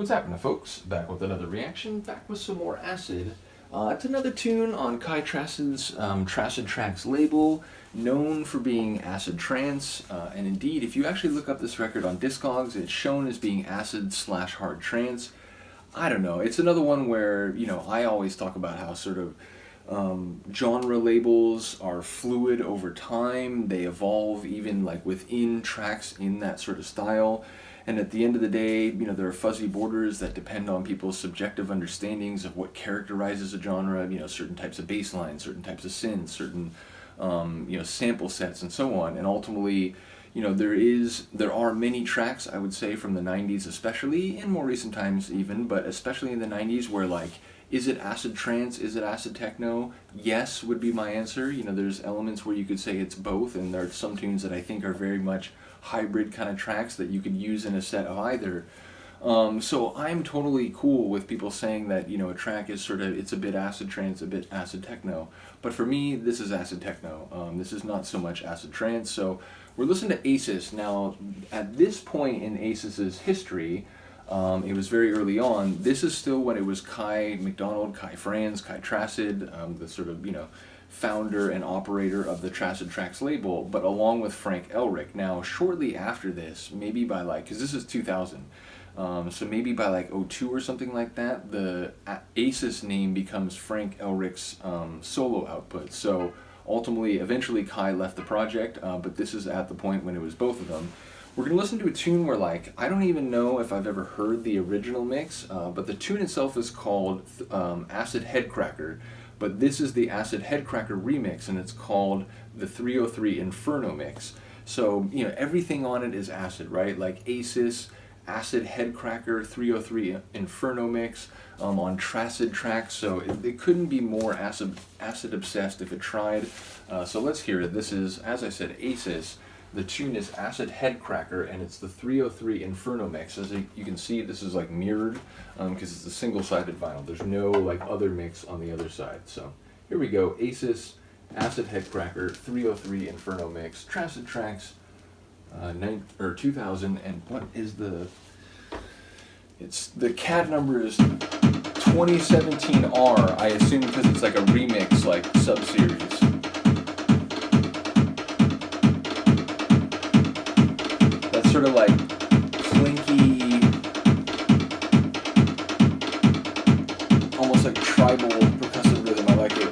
What's happening, folks? Back with another reaction, back with some more acid. It's another tune on Kai Franz's Tracid Tracks label, known for being acid trance, and indeed, if you actually look up this record on Discogs, it's shown as being acid/hard trance. I don't know, it's another one where, you know, I always talk about how sort of genre labels are fluid over time, they evolve even like within tracks in that sort of style. And at the end of the day, you know, there are fuzzy borders that depend on people's subjective understandings of what characterizes a genre, you know, certain types of bass lines, certain types of synths, certain, you know, sample sets and so on. And ultimately, you know, there are many tracks, I would say, from the 90s especially, in more recent times even, but especially in the 90s where, like, is it acid trance? Is it acid techno? Yes would be my answer. You know, there's elements where you could say it's both, and there are some tunes that I think are very much hybrid kind of tracks that you could use in a set of either. So I'm totally cool with people saying that, you know, a track is sort of, it's a bit acid trance, a bit acid techno. But for me, this is acid techno. This is not so much acid trance. So we're listening to Aces. Now, at this point in Aces's history, it was very early on. This is still when it was MacDonald, Kai Franz, Kai Tracid, the sort of, you know, founder and operator of the Tracid Tracks label, but along with Frank Ellrich. Now, shortly after this, maybe by like, because this is 2000, so maybe by like 02 or something like that, the Aces name becomes Frank Ellrich's solo output. So ultimately, eventually Kai left the project, but this is at the point when it was both of them. We're going to listen to a tune where, like, I don't even know if I've ever heard the original mix, but the tune itself is called Acid Headcracker. But this is the Acid Headcracker remix, and it's called the 303 Inferno mix. So, you know, everything on it is acid, right? Like Aces, Acid Headcracker, 303 Inferno mix on Tracid Tracks. So it couldn't be more acid obsessed if it tried. So let's hear it. This is, as I said, Aces. The tune is Acid Headcracker, and it's the 303 Inferno mix. As you can see, this is like mirrored because it's a single-sided vinyl. There's no like other mix on the other side. So here we go. Aces, Acid Headcracker, 303 Inferno mix, Tracid Tracks, 2000. And what is the? It's the CAD number is 2017R. I assume because it's like a remix, like sub-series. Sort of like clinky, almost like tribal percussive rhythm. I like it.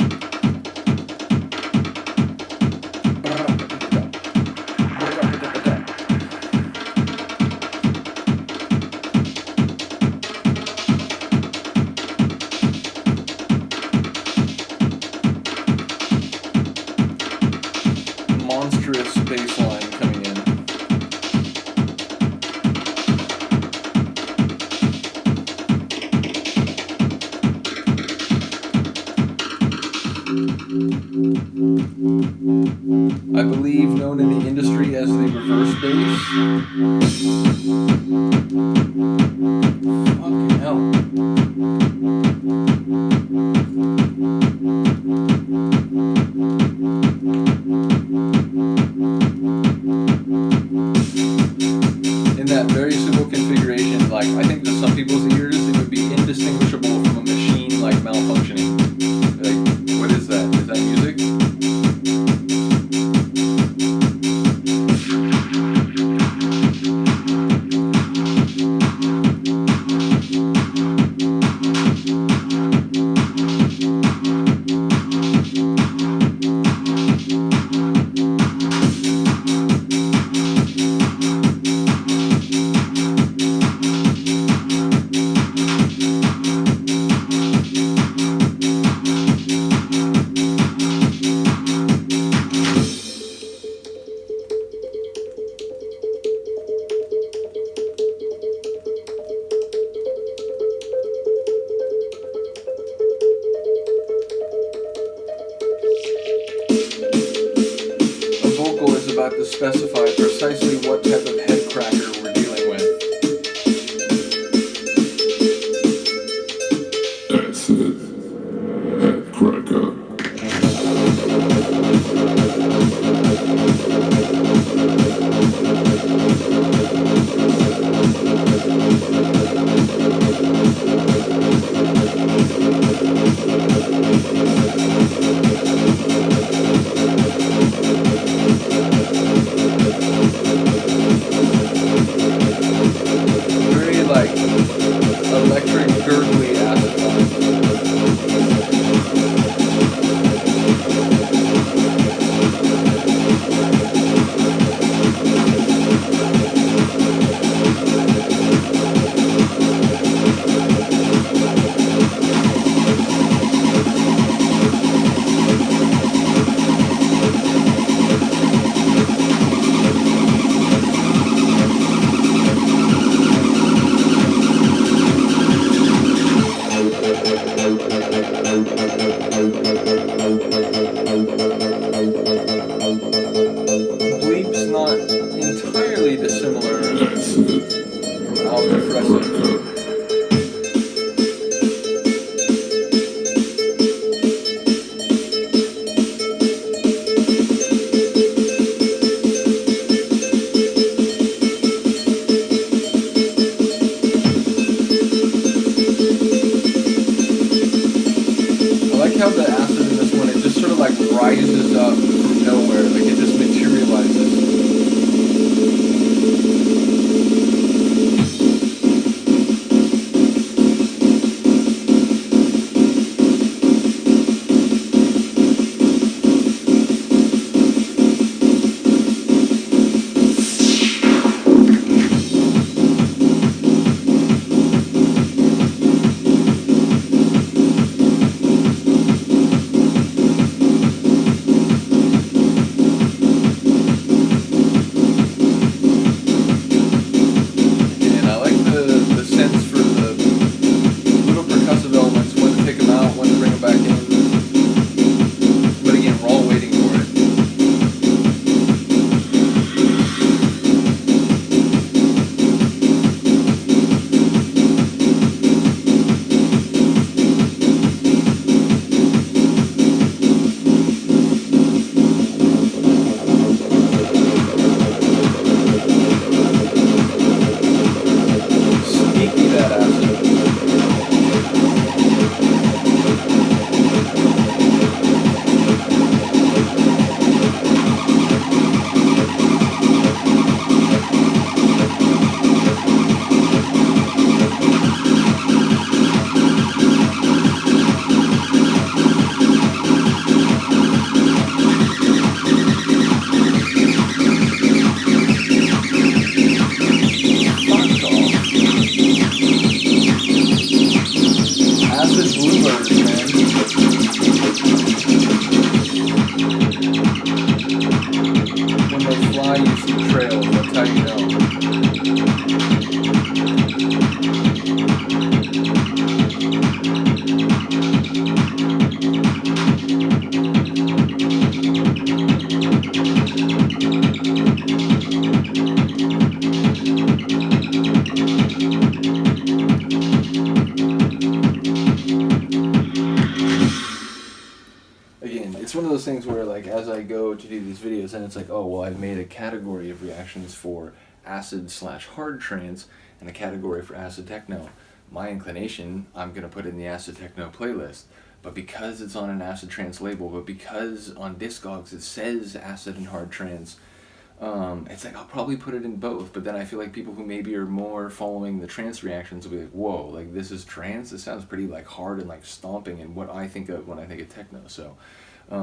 Monstrous bass line coming in. I believe known in the industry as the reverse bass. Fucking hell. In that very simple configuration, like, I think to some people's ears it would be indistinguishable from a machine like malfunctioning. Like, what is that? Is that music? About to specify precisely what type of headcracker we're dealing with. Acid Headcracker. like electric gurgly acid lines. Bleep's not entirely dissimilar from Alpha Fresco. I like how the acid in this one, it just sort of like rises up from nowhere, like it just materializes. It's one of those things where, like, as I go to do these videos, and it's like, oh, well, I've made a category of reactions for acid/hard trance and a category for acid techno. My inclination, I'm going to put in the acid techno playlist. But because it's on an acid trance label, but because on Discogs it says acid and hard trance, it's like I'll probably put it in both. But then I feel like people who maybe are more following the trance reactions will be like, whoa, like this is trance? This sounds pretty like hard and like stomping and what I think of when I think of techno. So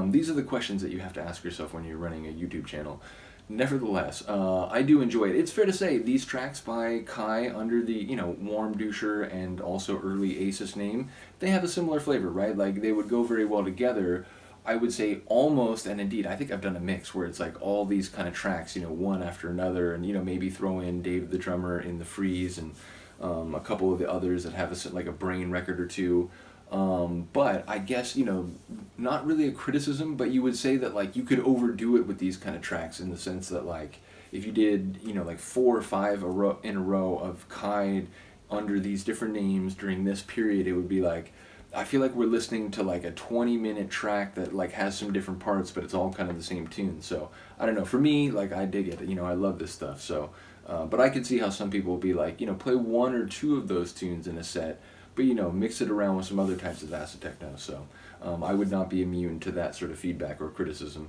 these are the questions that you have to ask yourself when you're running a YouTube channel. Nevertheless, I do enjoy it. It's fair to say these tracks by Kai, under the, you know, Warm Doucher and also early Asus name, they have a similar flavor, right? Like, they would go very well together. I would say almost, and indeed, I think I've done a mix where it's like all these kind of tracks, you know, one after another, and, you know, maybe throw in Dave the Drummer in the Freeze and a couple of the others that have like a Brain record or two. But I guess, you know, not really a criticism, but you would say that, like, you could overdo it with these kind of tracks in the sense that, like, if you did, you know, like 4 or 5 in a row of Kai under these different names during this period, it would be like, I feel like we're listening to like a 20-minute track that like has some different parts, but it's all kind of the same tune. So I don't know, for me, like, I dig it, you know, I love this stuff. So but I could see how some people will be like, you know, play 1 or 2 of those tunes in a set, but mix it around with some other types of acid techno. So I would not be immune to that sort of feedback or criticism.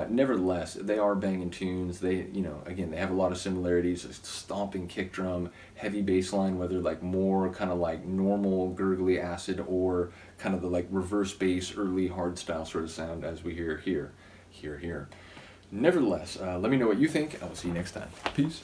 Nevertheless, they are banging tunes. They, again, they have a lot of similarities. A stomping kick drum, heavy bass line, whether like more kind of like normal gurgly acid or kind of the like reverse bass, early hard style sort of sound as we hear here. Nevertheless, let me know what you think. I will see you next time. Peace.